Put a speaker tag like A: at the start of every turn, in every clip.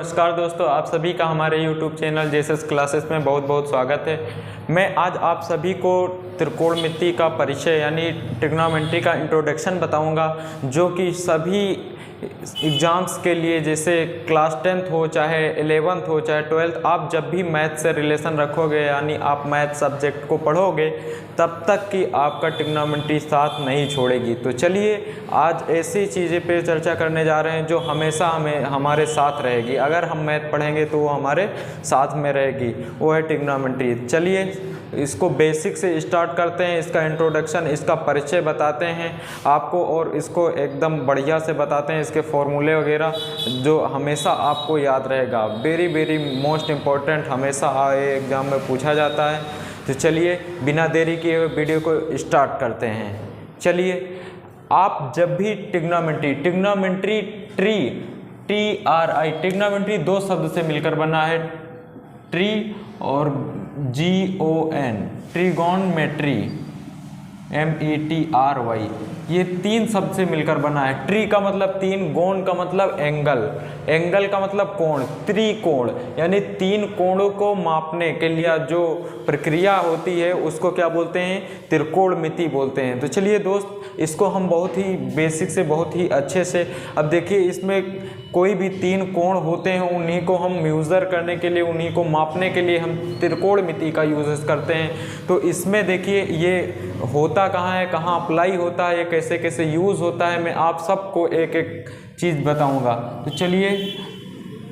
A: नमस्कार दोस्तों, आप सभी का हमारे YouTube चैनल जेसस क्लासेस में बहुत बहुत स्वागत है। मैं आज आप सभी को त्रिकोणमिति का परिचय यानी ट्रिग्नोमेट्री का इंट्रोडक्शन बताऊंगा, जो कि सभी एग्ज़ाम्स के लिए जैसे क्लास 10th हो, चाहे 11th हो, चाहे 12th, आप जब भी मैथ से रिलेशन रखोगे यानी आप मैथ सब्जेक्ट को पढ़ोगे तब तक कि आपका ट्रिग्नोमेट्री साथ नहीं छोड़ेगी। तो चलिए आज ऐसी चीज़ें पे चर्चा करने जा रहे हैं जो हमेशा हमारे साथ रहेगी। अगर हम मैथ पढ़ेंगे तो वो हमारे साथ में रहेगी, वो है ट्रिग्नोमेट्री। चलिए इसको बेसिक से स्टार्ट करते हैं, इसका इंट्रोडक्शन, इसका परिचय बताते हैं आपको और इसको एकदम बढ़िया से बताते हैं, इसके फॉर्मूले वगैरह जो हमेशा आपको याद रहेगा। वेरी मोस्ट इम्पॉर्टेंट, हमेशा आए एग्ज़ाम में पूछा जाता है। तो चलिए बिना देरी किए हुए वीडियो को स्टार्ट करते हैं। चलिए, आप जब भी ट्रिग्नोमेट्री ट्रिग्नोमेट्री दो शब्द से मिलकर बना है, ट्री और GON, ट्रिगोनमेट्री METRY, ये तीन शब्द से मिलकर बना है। ट्री का मतलब तीन, गोन का मतलब एंगल, एंगल का मतलब कोण, त्रिकोण यानी तीन कोणों को मापने के लिए जो प्रक्रिया होती है उसको क्या बोलते हैं? त्रिकोणमिति बोलते हैं। तो चलिए दोस्त, इसको हम बहुत ही बेसिक से बहुत ही अच्छे से, अब देखिए इसमें कोई भी तीन कोण होते हैं उन्हीं को हम मेजर करने के लिए, उन्हीं को मापने के लिए हम त्रिकोणमिति का यूज़ करते हैं। तो इसमें देखिए ये होता कहाँ है, कहाँ अप्लाई होता है, ये कैसे कैसे यूज़ होता है, मैं आप सबको एक एक चीज़ बताऊंगा। तो चलिए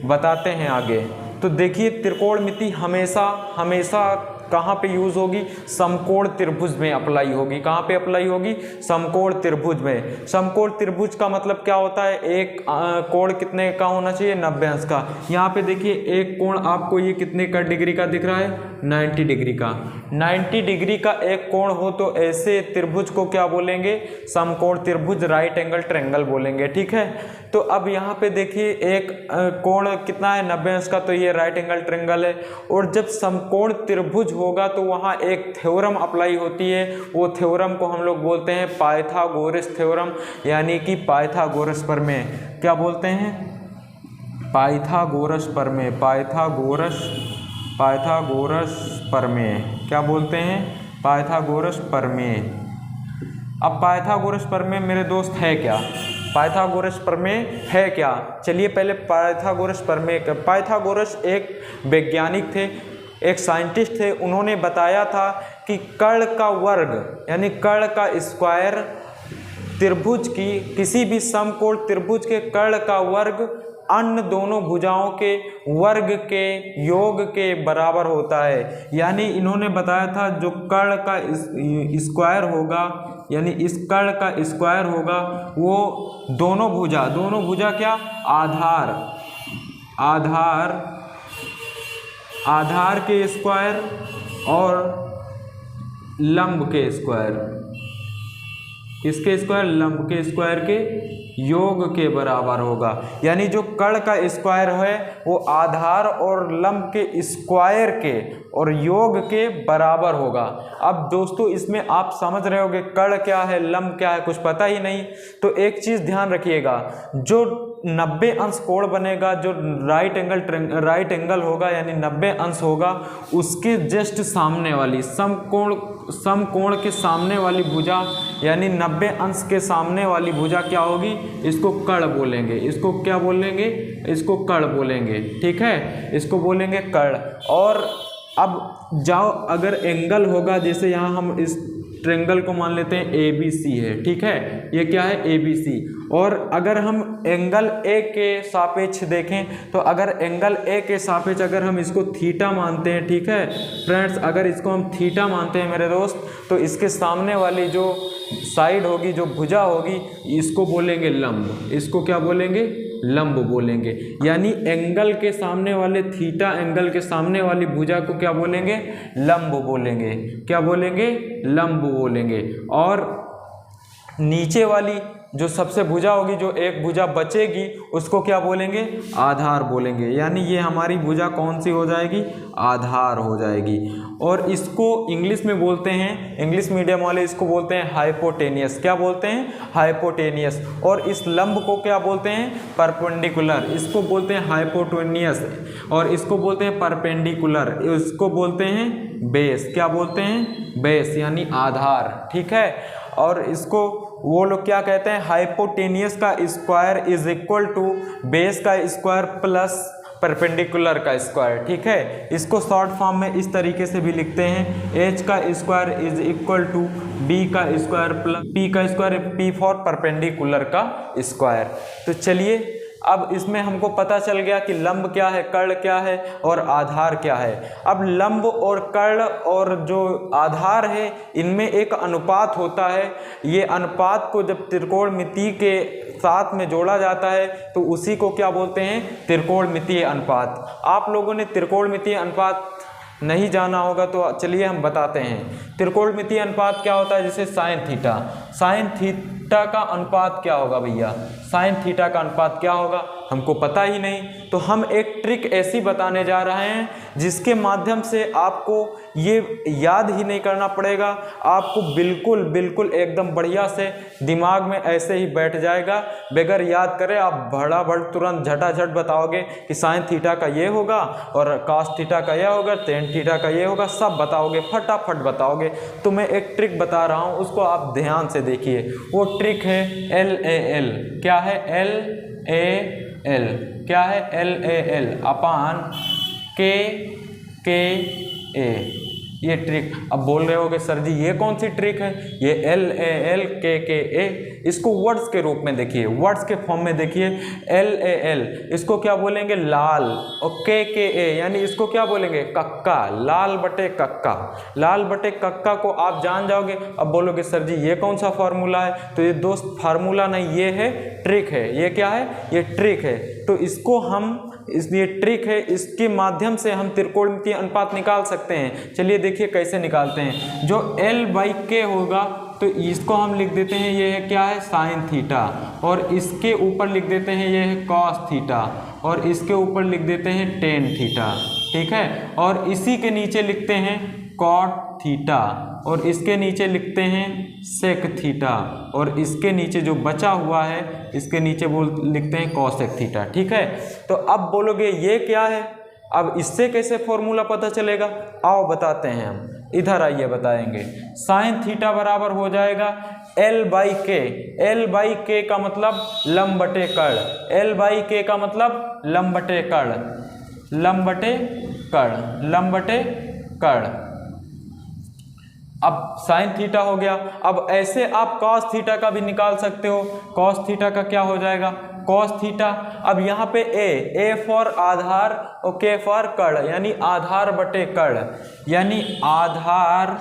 A: बताते हैं आगे। तो देखिए त्रिकोणमिति हमेशा कहाँ पे यूज़ होगी? समकोण त्रिभुज में अप्लाई होगी। कहाँ पे अप्लाई होगी? समकोण त्रिभुज में। समकोण त्रिभुज का मतलब क्या होता है? एक कोण कितने का होना चाहिए? 90 अंश का। यहाँ पे देखिए एक कोण आपको ये कितने का डिग्री का दिख रहा है? 90 डिग्री का। 90 डिग्री का एक कोण हो तो ऐसे त्रिभुज को क्या बोलेंगे? समकोण त्रिभुज, राइट एंगल ट्रायंगल बोलेंगे। ठीक है, तो अब यहाँ पे देखिए एक कोण कितना है? 90 अंश का, तो ये राइट एंगल ट्रायंगल है। और जब समकोण त्रिभुज होगा तो वहाँ एक थ्योरम अप्लाई होती है, वो थ्योरम को हम लोग बोलते हैं पाइथागोरस थ्योरम, यानी कि पाइथागोरस प्रमेय। क्या बोलते हैं? पाइथागोरस प्रमेय, पाइथागोरस प्रमेय। क्या बोलते हैं? पाइथागोरस प्रमेय। अब पाइथागोरस प्रमेय मेरे दोस्त है क्या? पाइथागोरस प्रमेय है क्या? चलिए पहले पाइथागोरस प्रमेय, पाइथागोरस एक वैज्ञानिक थे, एक साइंटिस्ट थे। उन्होंने बताया था कि कर्ण का वर्ग यानी कर्ण का स्क्वायर त्रिभुज की, किसी भी समकोण त्रिभुज के कर्ण का वर्ग अन्य दोनों भुजाओं के वर्ग के योग के बराबर होता है। यानी इन्होंने बताया था जो कर्ण का स्क्वायर होगा, यानी इस कर्ण का स्क्वायर होगा, वो दोनों भुजा क्या? आधार के स्क्वायर और लंब के स्क्वायर, किसके स्क्वायर? लंब के स्क्वायर के योग के बराबर होगा। यानी जो कर्ण का स्क्वायर है वो आधार और लंब के स्क्वायर के और योग के बराबर होगा। अब दोस्तों इसमें आप समझ रहे होगे कर्ण क्या है, लंब क्या है, कुछ पता ही नहीं। तो एक चीज़ ध्यान रखिएगा, जो 90 अंश कोण बनेगा, जो राइट एंगल होगा यानी 90 अंश होगा, उसके जस्ट सामने वाली समकोण के सामने वाली भुजा यानी 90 अंश के सामने वाली भुजा क्या होगी? इसको कर्ण बोलेंगे। इसको क्या बोलेंगे? इसको कर्ण बोलेंगे। ठीक है, इसको बोलेंगे कर्ण। और अब जाओ, अगर एंगल होगा, जैसे यहाँ हम इस ट्रायंगल को मान लेते हैं ABC है। ठीक है, ये क्या है? ABC। और अगर हम एंगल A के सापेक्ष देखें तो अगर एंगल A के सापेक्ष अगर हम इसको थीटा मानते हैं, ठीक है फ्रेंड्स, अगर इसको हम थीटा मानते हैं मेरे दोस्त, तो इसके सामने वाली जो साइड होगी, जो भुजा होगी, इसको बोलेंगे लंब। इसको क्या बोलेंगे? लंब बोलेंगे। यानी एंगल के सामने वाले, थीटा एंगल के सामने वाली भुजा को क्या बोलेंगे? लंब बोलेंगे। क्या बोलेंगे? लंब बोलेंगे। और नीचे वाली जो सबसे भुजा होगी, जो एक भुजा बचेगी उसको क्या बोलेंगे, आधार बोलेंगे। यानी ये हमारी भुजा कौन सी हो जाएगी, आधार हो जाएगी। और इसको इंग्लिश में बोलते हैं, इंग्लिश मीडियम वाले इसको बोलते हैं हाइपोटेनियस। क्या बोलते हैं, हाइपोटेनियस। और इस लंब को क्या बोलते हैं, परपेंडिकुलर। इसको बोलते हैं हाइपोटेनियस और इसको बोलते हैं परपेंडिकुलर, इसको बोलते हैं बेस। क्या बोलते हैं, बेस यानी आधार। ठीक है। और इसको वो लोग क्या कहते हैं, हाइपोटेनियस का square is equal to base का स्क्वायर प्लस परपेंडिकुलर का स्क्वायर। ठीक है। इसको शॉर्ट फॉर्म में इस तरीके से भी लिखते हैं, एच का square is equal to B का स्क्वायर प्लस पी का स्क्वायर, पी फॉर परपेंडिकुलर का स्क्वायर। तो चलिए अब इसमें हमको पता चल गया कि लंब क्या है, कर्ण क्या है और आधार क्या है। अब लंब और कर्ण और जो आधार है इनमें एक अनुपात होता है। ये अनुपात को जब त्रिकोणमिति के साथ में जोड़ा जाता है तो उसी को क्या बोलते हैं, त्रिकोणमितीय अनुपात। आप लोगों ने त्रिकोणमितीय अनुपात नहीं जाना होगा तो चलिए हम बताते हैं। त्रिकोणमितीय अनुपात क्या होता है, जैसे साइन थीटा, साइन थीटा का अनुपात क्या होगा भैया, साइन थीटा का अनुपात क्या होगा हमको पता ही नहीं। तो हम एक ट्रिक ऐसी बताने जा रहे हैं जिसके माध्यम से आपको ये याद ही नहीं करना पड़ेगा, आपको बिल्कुल बिल्कुल एकदम बढ़िया से दिमाग में ऐसे ही बैठ जाएगा, बगैर याद करे आप भड़ाभड़ तुरंत झटाझट बताओगे कि साइन थीटा का ये होगा और कास थीटा का ये होगा, टेन थीटा का ये होगा, सब बताओगे, फटाफट बताओगे। तो मैं एक ट्रिक बता रहा हूँ, उसको आप ध्यान से देखिए। वो ट्रिक है LAL। क्या है, LAL क्या है, LAL अपान KKA, ये ट्रिक। अब बोल रहे होगे सर जी ये कौन सी ट्रिक है, ये LAL KKA। इसको वर्ड्स के रूप में देखिए, वर्ड्स के फॉर्म में देखिए। LAL इसको क्या बोलेंगे, लाल, और KKA यानी इसको क्या बोलेंगे, कक्का, लाल बटे कक्का। लाल बटे कक्का को आप जान जाओगे। अब बोलोगे सर जी ये कौन सा फार्मूला है, तो ये दोस्त फार्मूला नहीं, ये है ट्रिक है। ये क्या है, ये ट्रिक है। तो इसको हम इसलिए ट्रिक है, इसके माध्यम से हम त्रिकोणमितीय अनुपात निकाल सकते हैं। चलिए देखिए कैसे निकालते हैं। जो L/K होगा तो इसको हम लिख देते हैं, ये है क्या है, साइन थीटा, और इसके ऊपर लिख देते हैं ये है कॉस थीटा, और इसके ऊपर लिख देते हैं टेन थीटा। ठीक है। और इसी के नीचे लिखते हैं कॉट थीटा, और इसके नीचे लिखते हैं सेक थीटा, और इसके नीचे जो बचा हुआ है इसके नीचे लिखते हैं कॉसेक थीटा। ठीक है। तो अब बोलोगे ये क्या है, अब इससे कैसे फॉर्मूला पता चलेगा, आओ बताते हैं हम। इधर आइए बताएंगे। साइन थीटा बराबर हो जाएगा L/K। L/K का मतलब लंब बटे कर्ण, L/K का मतलब लंब बटे कर्ण, लंब बटे कर्ण, लंब बटे कर्ण। अब साइन थीटा हो गया। अब ऐसे आप कॉस थीटा का भी निकाल सकते हो। कॉस थीटा का क्या हो जाएगा, कॉस थीटा। अब यहाँ पे A फॉर आधार और K फॉर कर्ण, यानी आधार बटे कर्ण, यानी आधार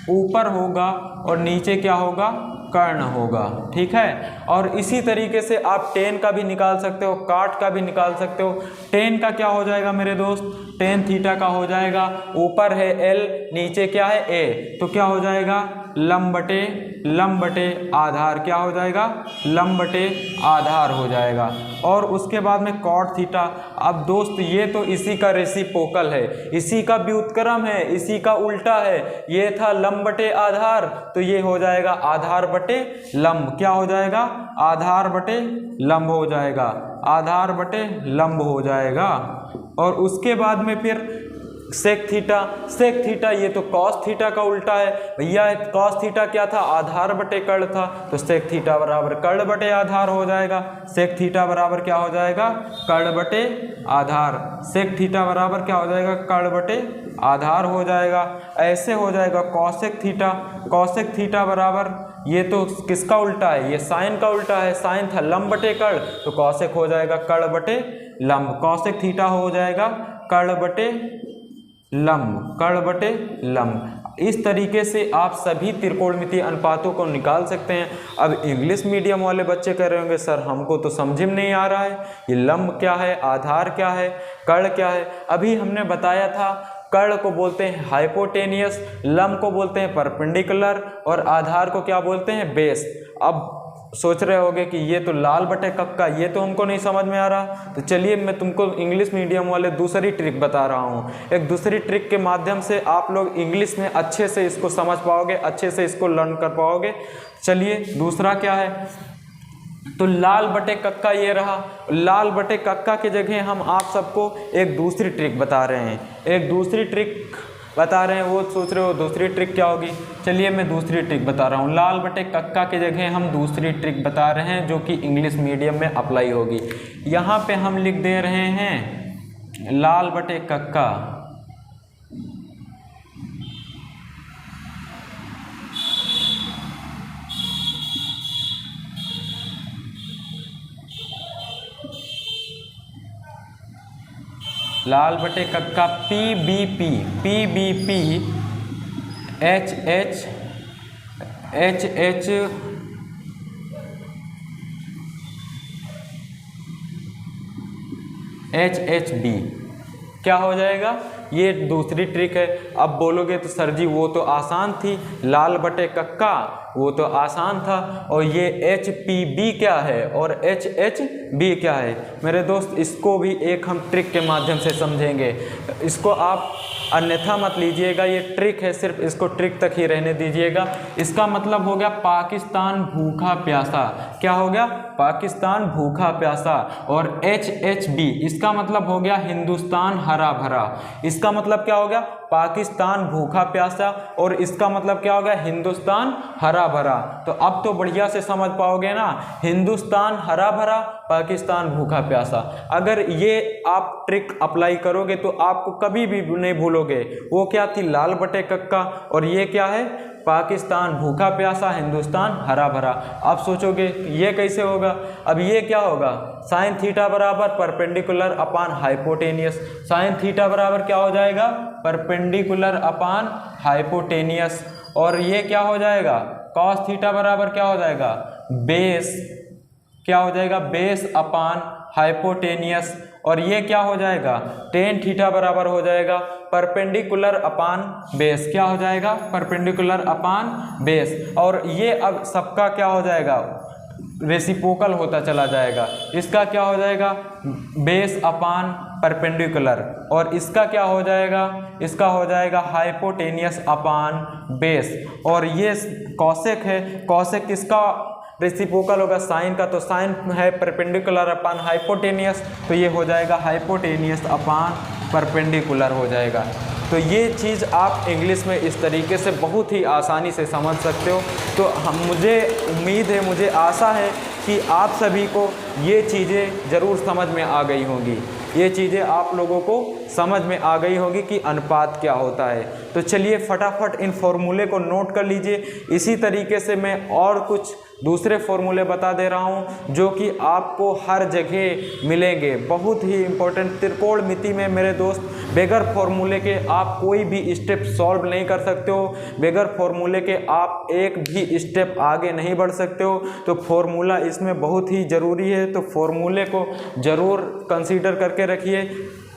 A: ऊपर होगा और नीचे क्या होगा, कर्ण होगा। ठीक है। और इसी तरीके से आप टेन का भी निकाल सकते हो, काट का भी निकाल सकते हो। टेन का क्या हो जाएगा मेरे दोस्त, टेन थीटा का हो जाएगा, ऊपर है L नीचे क्या है A, तो क्या हो जाएगा लंब बटे आधार, क्या हो जाएगा, लंब बटे आधार हो जाएगा। और उसके बाद में कॉट थीटा। अब दोस्त ये तो इसी का रेसिप्रोकल है, इसी का व्युत्क्रम है, इसी का उल्टा है। ये था लंब बटे आधार, तो ये हो जाएगा आधार बटे लंब। क्या हो जाएगा, आधार बटे लंब हो जाएगा, आधार बटे लंब हो जाएगा। और उसके बाद में फिर सेक थीटा, सेक थीटा ये तो कॉस थीटा का उल्टा है भैया। कॉस थीटा क्या था, आधार बटे कर्ण था, तो सेक थीटा बराबर कर्ण बटे आधार हो जाएगा। सेक थीटा बराबर क्या हो जाएगा, कर्ण बटे आधार। सेक थीटा बराबर क्या हो जाएगा, कर्ण बटे आधार हो जाएगा। ऐसे हो जाएगा कॉसेक थीटा, कॉसेक थीटा बराबर ये तो किसका उल्टा है, ये साइन का उल्टा है। साइन था लंब बटे कर्ण, तो कॉसेक हो जाएगा कर्ण बटे लंब। कॉसेक थीटा हो जाएगा कर्ण बटे लंब, कर्ण बटे लंब। इस तरीके से आप सभी त्रिकोणमितीय अनुपातों को निकाल सकते हैं। अब इंग्लिश मीडियम वाले बच्चे कह रहे होंगे सर हमको तो समझ में नहीं आ रहा है, ये लंब क्या है, आधार क्या है, कर्ण क्या है। अभी हमने बताया था कर्ण को बोलते हैं हाइपोटेनियस, लंब को बोलते हैं परपेंडिकुलर, और आधार को क्या बोलते हैं, बेस। अब सोच रहे होगे कि ये तो लाल बटे कक्का, ये तो हमको नहीं समझ में आ रहा। तो चलिए मैं तुमको इंग्लिश मीडियम वाले दूसरी ट्रिक बता रहा हूँ। एक दूसरी ट्रिक के माध्यम से आप लोग इंग्लिश में अच्छे से इसको समझ पाओगे, अच्छे से इसको लर्न कर पाओगे। चलिए दूसरा क्या है, तो लाल बटे कक्का ये रहा। लाल बटे कक्का की जगह हम आप सबको एक दूसरी ट्रिक बता रहे हैं, एक दूसरी ट्रिक बता रहे हैं। वो सोच रहे हो दूसरी ट्रिक क्या होगी, चलिए मैं दूसरी ट्रिक बता रहा हूँ। लाल बटे कक्का की जगह हम दूसरी ट्रिक बता रहे हैं जो कि इंग्लिश मीडियम में अप्लाई होगी। यहाँ पे हम लिख दे रहे हैं लाल बटे कक्का, लाल बटे कक्का PBP, HHB क्या हो जाएगा, ये दूसरी ट्रिक है। अब बोलोगे तो सर जी वो तो आसान थी, लाल बटे कक्का वो तो आसान था, और ये HPB क्या है और HHB क्या है। मेरे दोस्त इसको भी एक हम ट्रिक के माध्यम से समझेंगे, इसको आप अन्यथा मत लीजिएगा, ये ट्रिक है, सिर्फ इसको ट्रिक तक ही रहने दीजिएगा। इसका मतलब हो गया पाकिस्तान भूखा प्यासा। क्या हो गया, पाकिस्तान भूखा प्यासा। और HHB इसका मतलब हो गया हिंदुस्तान हरा भरा। इसका मतलब क्या हो गया, पाकिस्तान भूखा प्यासा, और इसका मतलब क्या हो गया, हिंदुस्तान हरा भरा। तो अब तो बढ़िया से समझ पाओगे ना, हिंदुस्तान हरा भरा, पाकिस्तान भूखा प्यासा। अगर ये आप ट्रिक अप्लाई करोगे तो आपको कभी भी नहीं भूलोगे। वो क्या थी, लाल बटे कक्का, और ये क्या है, पाकिस्तान भूखा प्यासा, हिंदुस्तान हरा भरा। आप सोचोगे ये कैसे होगा, अब ये क्या होगा, साइन थीटा बराबर परपेंडिकुलर अपान हाइपोटेनियस। साइन थीटा बराबर क्या हो जाएगा, परपेंडिकुलर अपान हाइपोटेनियस। और ये क्या हो जाएगा, कॉस थीटा बराबर क्या हो जाएगा, बेस, क्या हो जाएगा, बेस अपान हाइपोटेनियस। और ये क्या हो जाएगा, टेन थीटा बराबर हो जाएगा परपेंडिकुलर अपान बेस। क्या हो जाएगा, परपेंडिकुलर अपान बेस। और ये अब सबका क्या हो जाएगा, रेसिप्रोकल होता चला जाएगा। इसका क्या हो जाएगा, बेस अपान परपेंडिकुलर, और इसका क्या हो जाएगा, इसका हो जाएगा हाइपोटेनियस अपान बेस। और ये कॉसेक है, कॉसेक किसका रेसिप्रोकल होगा, साइन का, तो साइन है परपेंडिकुलर अपान हाइपोटेनियस, तो ये हो जाएगा हाइपोटेनियस अपान परपेंडिकुलर हो जाएगा। तो ये चीज़ आप इंग्लिश में इस तरीके से बहुत ही आसानी से समझ सकते हो। तो मुझे उम्मीद है, मुझे आशा है कि आप सभी को ये चीज़ें ज़रूर समझ में आ गई होंगी, ये चीज़ें आप लोगों को समझ में आ गई होगी कि अनुपात क्या होता है। तो चलिए फटाफट इन फॉर्मूले को नोट कर लीजिए। इसी तरीके से मैं और कुछ दूसरे फॉर्मूले बता दे रहा हूं जो कि आपको हर जगह मिलेंगे, बहुत ही इंपॉर्टेंट। त्रिकोणमिति में मेरे दोस्त बगैर फॉर्मूले के आप कोई भी स्टेप सॉल्व नहीं कर सकते हो, बगैर फॉर्मूले के आप एक भी स्टेप आगे नहीं बढ़ सकते हो। तो फॉर्मूला इसमें बहुत ही ज़रूरी है, तो फॉर्मूले को ज़रूर कंसीडर करके रखिए,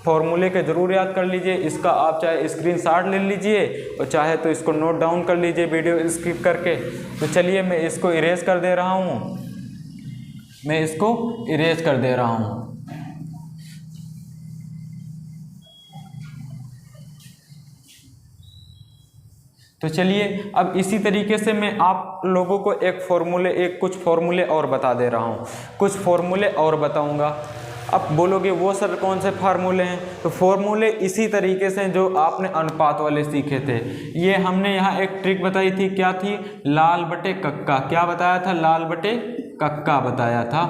A: फॉर्मूले के ज़रूर याद कर लीजिए। इसका आप चाहे स्क्रीनशॉट ले लीजिए और चाहे तो इसको नोट डाउन कर लीजिए वीडियो स्किप करके। तो चलिए मैं इसको इरेज कर दे रहा हूँ, मैं इसको इरेज कर दे रहा हूँ। तो चलिए अब इसी तरीके से मैं आप लोगों को कुछ फॉर्मूले और बता दे रहा हूँ, कुछ फॉर्मूले और बताऊँगा। अब बोलोगे वो सर कौन से फार्मूले हैं, तो फॉर्मूले इसी तरीके से जो आपने अनुपात वाले सीखे थे। ये हमने यहाँ एक ट्रिक बताई थी, क्या थी, लाल बटे कक्का। क्या बताया था, लाल बटे कक्का बताया था।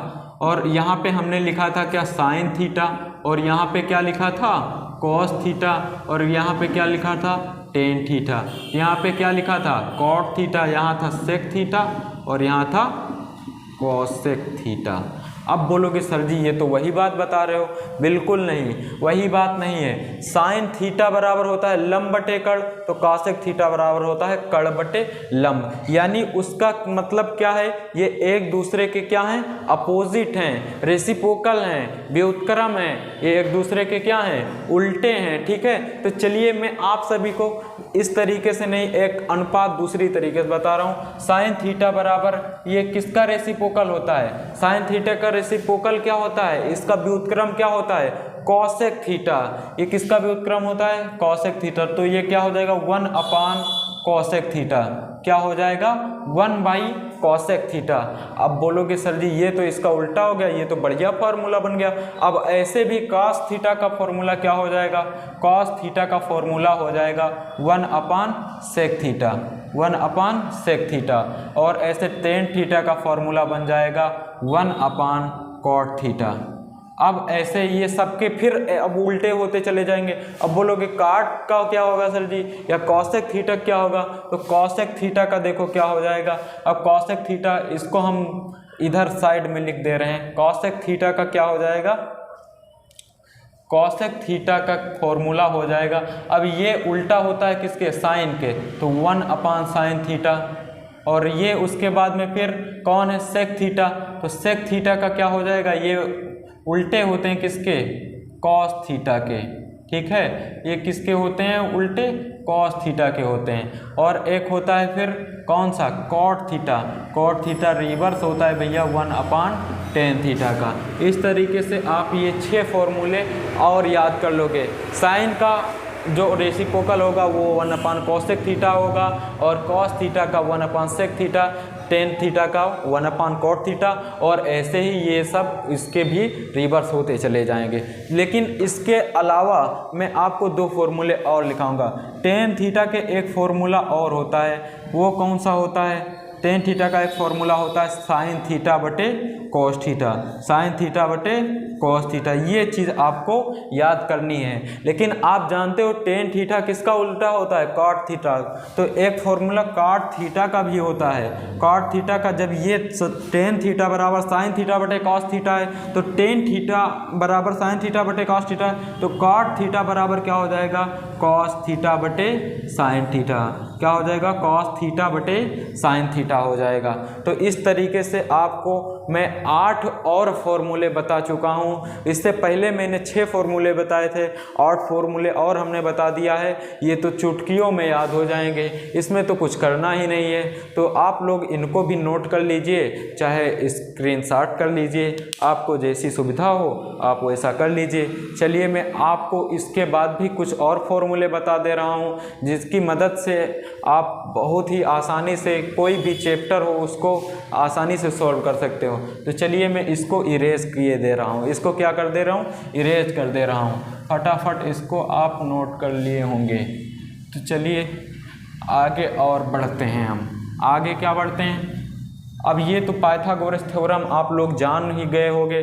A: और यहाँ पे हमने लिखा था क्या, साइन थीटा, और यहाँ पे क्या लिखा था, कॉस थीटा, और यहाँ पे क्या लिखा था, टेन थीटा। यहाँ पे क्या लिखा था, कॉट थीटा, यहाँ था सेक थीटा, और यहाँ था कॉसेक थीटा। अब बोलोगे सर जी ये तो वही बात बता रहे हो, बिल्कुल नहीं, वही बात नहीं है। साइन थीटा बराबर होता है लंब बटे कर्ण, तो कॉसेक थीटा बराबर होता है कर्ण बटे लंब, यानी उसका मतलब क्या है, ये एक दूसरे के क्या हैं, अपोजिट हैं, रेसिप्रोकल हैं, व्युत्क्रम हैं, ये एक दूसरे के क्या हैं, उल्टे हैं, ठीक है। तो चलिए मैं आप सभी को इस तरीके से नहीं, एक अनुपात दूसरी तरीके से बता रहा हूँ। साइन थीटा बराबर ये किसका रेसिप्रोकल होता है, साइन थीटा का रेसिप्रोकल क्या होता है, इसका व्युत्क्रम क्या होता है, कॉसेक थीटा। ये किसका व्युत्क्रम होता है, कॉसेक थीटा। तो ये क्या हो जाएगा 1 अपान कॉसेक थीटा, क्या हो जाएगा 1 बाई कॉसेक थीटा। अब बोलोगे सर जी ये तो इसका उल्टा हो गया, ये तो बढ़िया फार्मूला बन गया। अब ऐसे भी कॉस थीटा का फॉर्मूला क्या हो जाएगा, कॉस थीटा का फॉर्मूला हो जाएगा 1 अपान सेक थीटा, 1 अपान सेक थीटा। और ऐसे टेन थीटा का फॉर्मूला बन जाएगा 1 अपान कॉट थीटा। अब ऐसे ये सबके फिर अब उल्टे होते चले जाएंगे। अब बोलोगे काट का क्या होगा सर जी, या कॉसेक थीटा क्या होगा, तो कॉसेक थीटा का देखो क्या हो जाएगा। अब कॉसेक थीटा इसको हम इधर साइड में लिख दे रहे हैं, कॉसेक थीटा का क्या हो जाएगा, कॉसेक थीटा का फॉर्मूला हो जाएगा। अब ये उल्टा होता है किसके, साइन के, तो 1 अपान साइन थीटा। और ये उसके बाद में फिर कौन है, सेक थीटा, तो सेक थीटा का क्या हो जाएगा, ये उल्टे होते हैं किसके, कॉस थीटा के, ठीक है। ये किसके होते हैं, उल्टे कॉस थीटा के होते हैं। और एक होता है फिर कौन सा, cot theta, cot theta reverse होता है भैया 1 अपान टेन थीटा का। इस तरीके से आप ये 6 फॉर्मूले और याद कर लोगे। साइन का जो रेसिप्रोकल होगा वो 1 अपान कॉसेक थीटा होगा, और कॉस थीटा का 1 अपान सेक थीटा, टेन थीटा का 1 अपान कॉट थीटा, और ऐसे ही ये सब इसके भी रिवर्स होते चले जाएंगे। लेकिन इसके अलावा मैं आपको 2 फॉर्मूले और लिखाऊंगा। टेन थीटा के एक फॉर्मूला और होता है, वो कौन सा होता है, टेन थीटा का एक फॉर्मूला होता है साइन थीटा बटे कॉस थीटा, साइन थीटा बटे कॉस थीटा। ये चीज़ आपको याद करनी है। लेकिन आप जानते हो टेन थीटा किसका उल्टा होता है, कॉट थीटा। तो एक फॉर्मूला कॉट थीटा का भी होता है। कॉट थीटा का जब ये टेन थीटा बराबर साइन थीटा बटे कॉस थीटा है, तो टेन थीटा बराबर साइन थीटा बटे कॉस थीटा है, तो कॉट थीटा बराबर क्या हो जाएगा, कॉस थीटा बटे साइन थीटा। क्या हो जाएगा, कॉस थीटा बटे साइन थीटा हो जाएगा। तो इस तरीके से आपको मैं 8 और फॉर्मूले बता चुका हूँ। इससे पहले मैंने 6 फॉर्मूले बताए थे, 8 फॉर्मूले और हमने बता दिया है। ये तो चुटकियों में याद हो जाएंगे, इसमें तो कुछ करना ही नहीं है। तो आप लोग इनको भी नोट कर लीजिए, चाहे स्क्रीनशॉट कर लीजिए, आपको जैसी सुविधा हो आप वैसा कर लीजिए। चलिए मैं आपको इसके बाद भी कुछ और फॉर्मूले बता दे रहा हूँ, जिसकी मदद से आप बहुत ही आसानी से कोई भी चैप्टर हो उसको आसानी से सॉल्व कर सकते हो। तो चलिए मैं इसको इरेज किए दे रहा हूँ, इसको क्या कर दे रहा हूँ, इरेज कर दे रहा हूँ। फटाफट इसको आप नोट कर लिए होंगे। तो चलिए आगे और बढ़ते हैं, हम आगे क्या बढ़ते हैं। अब ये तो पाइथागोरस थ्योरम आप लोग जान ही गए होंगे।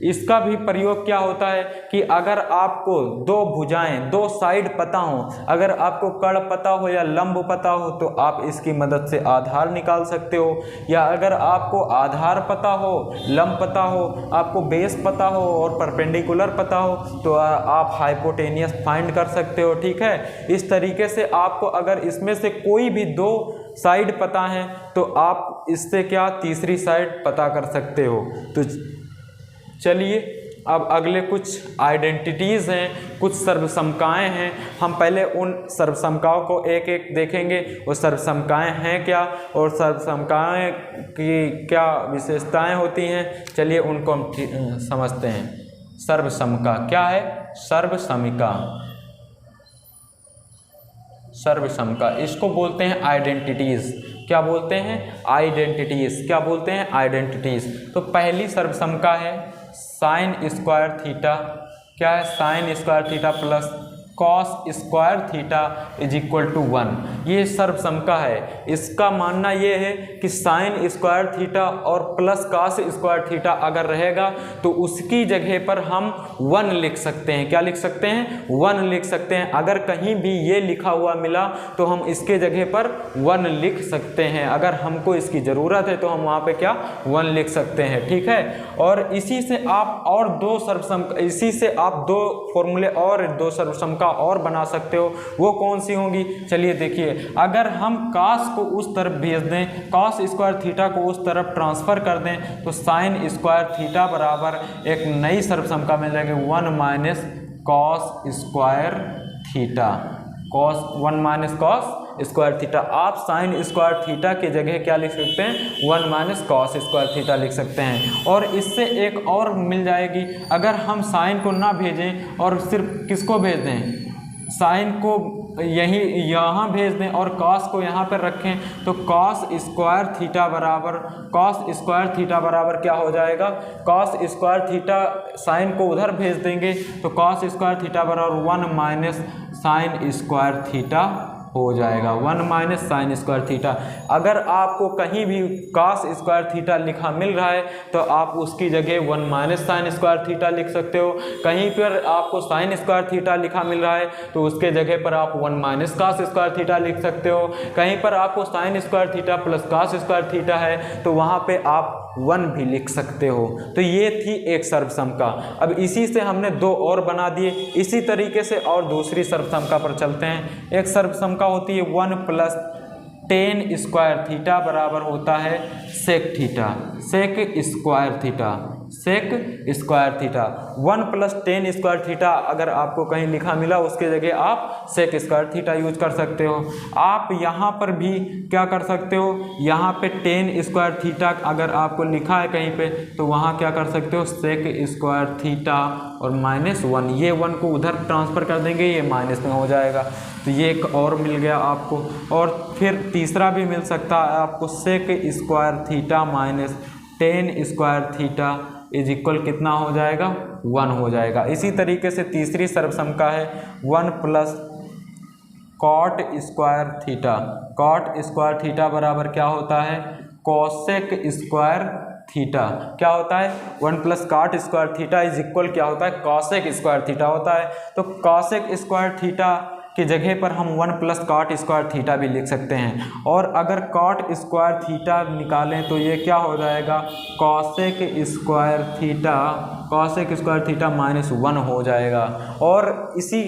A: इसका भी प्रयोग क्या होता है कि अगर आपको 2 भुजाएं, 2 साइड पता हो, अगर आपको कर्ण पता हो या लंब पता हो, तो आप इसकी मदद से आधार निकाल सकते हो। या अगर आपको आधार पता हो, लंब पता हो, आपको बेस पता हो और परपेंडिकुलर पता हो, तो आप हाइपोटेनियस फाइंड कर सकते हो, ठीक है। इस तरीके से आपको अगर इसमें से कोई भी 2 साइड पता है तो आप इससे क्या तीसरी साइड पता कर सकते हो। तो चलिए अब अगले कुछ आइडेंटिटीज़ हैं, कुछ सर्वसमकाएँ हैं। हम पहले उन सर्वसमकाओं को एक एक देखेंगे, वो सर्वसमकाएँ हैं क्या और सर्वसमकाएँ की क्या विशेषताएं होती हैं। चलिए उनको हम समझते हैं। सर्वसमका क्या है, सर्वसमिका, सर्वसमका इसको बोलते हैं आइडेंटिटीज़। क्या बोलते हैं, आइडेंटिटीज़। क्या बोलते हैं, आइडेंटिटीज़। तो पहली सर्वसमका है साइन स्क्वायर थीटा। क्या है, sine square theta plus cos square theta is equal to 1। ये सर्वसमका है। इसका मानना ये है कि साइन स्क्वायर थीटा और प्लस कॉस स्क्वायर थीटा अगर रहेगा तो उसकी जगह पर हम 1 लिख सकते हैं। क्या लिख सकते हैं? 1 लिख सकते हैं। अगर कहीं भी ये लिखा हुआ मिला तो हम इसके जगह पर 1 लिख सकते हैं। अगर हमको इसकी ज़रूरत है तो हम वहाँ पे क्या 1 लिख सकते हैं। ठीक है। और इसी से आप और दो फॉर्मूले और दो सर्वसमका और बना सकते हो। वो कौन सी होंगी? चलिए देखिए, अगर हम कॉस को उस तरफ भेज दें, कॉस स्क्वायर थीटा को उस तरफ ट्रांसफ़र कर दें तो साइन स्क्वायर थीटा बराबर एक नई सर्वसमका मिल जाएगी 1 minus cos square theta. Cos 1 minus cos square theta. आप साइन स्क्वायर थीटा की जगह क्या लिख सकते हैं? 1 माइनस कॉस स्क्वायर थीटा लिख सकते हैं। और इससे एक और मिल जाएगी, अगर हम साइन को ना भेजें और सिर्फ किसको भेज दें, साइन को यहाँ भेज दें और कॉस को यहाँ पर रखें तो कॉस स्क्वायर थीटा बराबर क्या हो जाएगा? कॉस स्क्वायर थीटा, साइन को उधर भेज देंगे तो कॉस स्क्वायर थीटा बराबर 1 माइनस साइन स्क्वायर थीटा हो जाएगा। 1 माइनस साइन स्क्वायर थीटा। अगर आपको कहीं भी कॉस स्क्वायर थीटा लिखा मिल रहा है तो आप उसकी जगह 1 माइनस साइन स्क्वायर थीटा लिख सकते हो। कहीं पर आपको साइन स्क्वायर थीटा लिखा मिल रहा है तो उसके जगह पर आप 1 माइनस कॉस स्क्वायर थीटा लिख सकते हो। कहीं पर आपको sign square theta plus cos square theta है तो वहाँ पे आप 1 भी लिख सकते हो। तो ये थी एक सर्वसमका। अब इसी से हमने 2 और बना दिए। इसी तरीके से और दूसरी सर्वसमका पर चलते हैं। एक सर्वसमका होती है 1 प्लस टेन स्क्वायर थीटा बराबर होता है sec theta. Sec square theta 1 plus tan square theta अगर आपको कहीं लिखा मिला उसके जगह आप सेक स्क्वायर थीटा यूज कर सकते हो। आप यहाँ पर भी क्या कर सकते हो, यहाँ पे टेन स्क्वायर थीटा अगर आपको लिखा है कहीं पे तो वहाँ क्या कर सकते हो, सेक स्क्वायर थीटा और -1, ये 1 को उधर ट्रांसफ़र कर देंगे, ये माइनस में हो जाएगा। तो ये एक और मिल गया आपको। और फिर तीसरा भी मिल सकता है आपको, sec square theta minus tan square theta is equal कितना हो जाएगा? 1 हो जाएगा। इसी तरीके से तीसरी सर्वसमका है 1 plus cot square theta. Cot square theta बराबर क्या होता है? Cosec square theta. क्या होता है? 1 plus cot square theta is equal क्या होता है? कॉसेक स्क्वायर थीटा होता है। तो कॉसेक स्क्वायर थीटा की जगह पर हम 1 प्लस कॉट स्क्वायर थीटा भी लिख सकते हैं। और अगर कॉट स्क्वायर थीटा निकालें तो ये क्या हो जाएगा? कॉसेक स्क्वायर थीटा -1 हो जाएगा। और इसी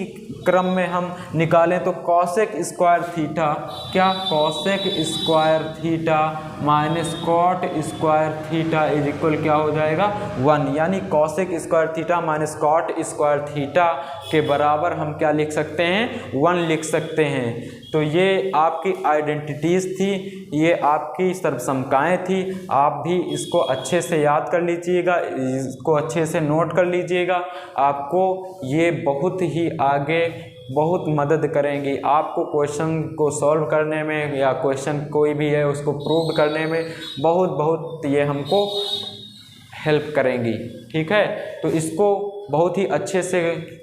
A: क्रम में हम निकालें तो कॉसेक स्क्वायर थीटा, क्या cosec square theta minus cot square theta is equal क्या हो जाएगा? 1। यानी cosec square theta minus cot square theta के बराबर हम क्या लिख सकते हैं? 1 लिख सकते हैं। तो ये आपकी आइडेंटिटीज़ थी, ये आपकी सर्वसमकाएँ थी। आप भी इसको अच्छे से याद कर लीजिएगा, इसको अच्छे से नोट कर लीजिएगा। आपको ये बहुत ही आगे बहुत मदद करेंगी। आपको क्वेश्चन को सॉल्व करने में या क्वेश्चन कोई भी है उसको प्रूव करने में बहुत ये हमको हेल्प करेंगी। ठीक है, तो इसको बहुत ही अच्छे से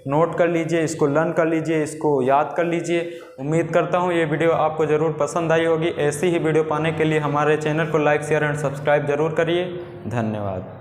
A: नोट कर लीजिए, इसको लर्न कर लीजिए, इसको याद कर लीजिए। उम्मीद करता हूँ ये वीडियो आपको ज़रूर पसंद आई होगी। ऐसी ही वीडियो पाने के लिए हमारे चैनल को लाइक, शेयर एंड सब्सक्राइब ज़रूर करिए। धन्यवाद।